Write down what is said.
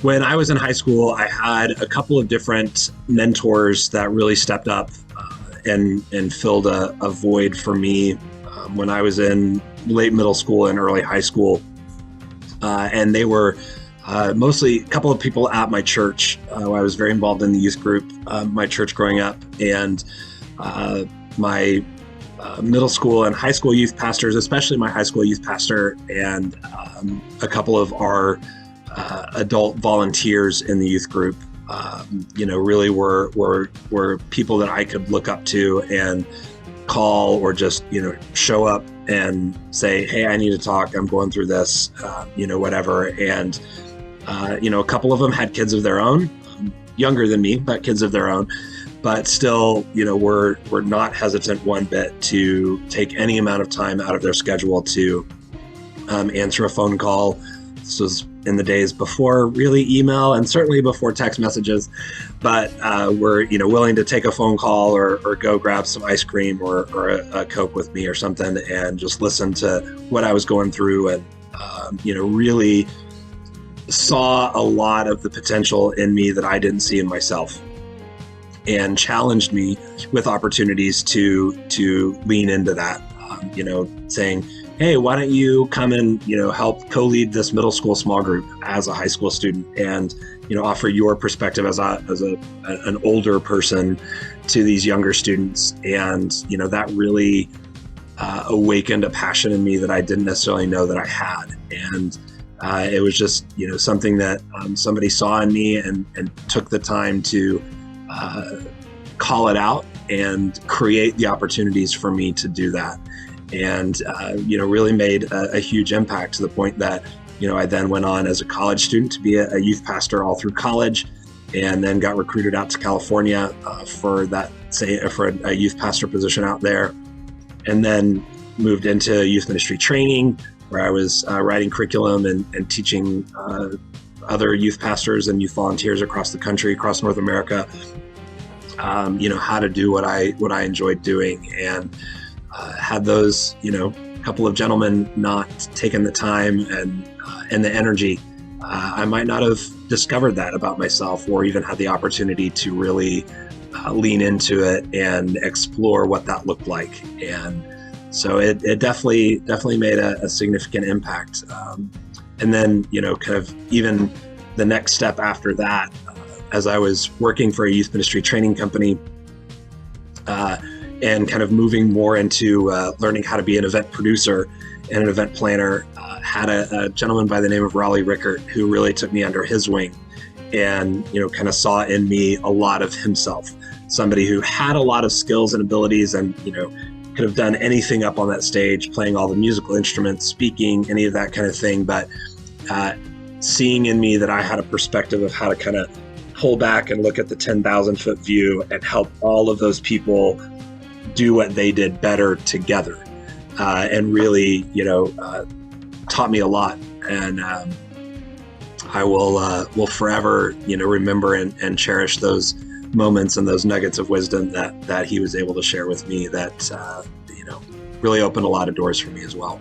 When I was in high school, I had a couple of different mentors that really stepped up and filled a void for me when I was in late middle school and early high school. And they were mostly a couple of people at my church. I was very involved in the youth group, my church growing up, and my middle school and high school youth pastors, especially my high school youth pastor, and a couple of our adult volunteers in the youth group, really were people that I could look up to and call, or just, show up and say, hey, I need to talk. I'm going through this, whatever. And, a couple of them had kids of their own, younger than me, but kids of their own, but still, were not hesitant one bit to take any amount of time out of their schedule to answer a phone call. This was in the days before really email, and certainly before text messages, but were willing to take a phone call or go grab some ice cream or a Coke with me or something, and just listen to what I was going through, and really saw a lot of the potential in me that I didn't see in myself, and challenged me with opportunities to lean into that, saying, hey, why don't you come and, help co-lead this middle school small group as a high school student, and, offer your perspective as an older person to these younger students. And, that really awakened a passion in me that I didn't necessarily know that I had. And it was just, something that somebody saw in me and took the time to call it out and create the opportunities for me to do that. And, really made a huge impact, to the point that, I then went on as a college student to be a youth pastor all through college, and then got recruited out to California for a youth pastor position out there, and then moved into youth ministry training, where I was writing curriculum and teaching other youth pastors and youth volunteers across the country, across North America, how to do what I enjoyed doing. And had those, couple of gentlemen not taken the time and the energy, I might not have discovered that about myself, or even had the opportunity to really lean into it and explore what that looked like. And so it definitely made a significant impact. And then, kind of even the next step after that, as I was working for a youth ministry training company, and kind of moving more into learning how to be an event producer and an event planner, had a gentleman by the name of Rolly Richert, who really took me under his wing, and, kind of saw in me a lot of himself, somebody who had a lot of skills and abilities, and, could have done anything up on that stage, playing all the musical instruments, speaking, any of that kind of thing. But seeing in me that I had a perspective of how to kind of pull back and look at the 10,000 foot view and help all of those people do what they did better together, and really, taught me a lot. And I will forever, remember and cherish those moments and those nuggets of wisdom that he was able to share with me, that, really opened a lot of doors for me as well.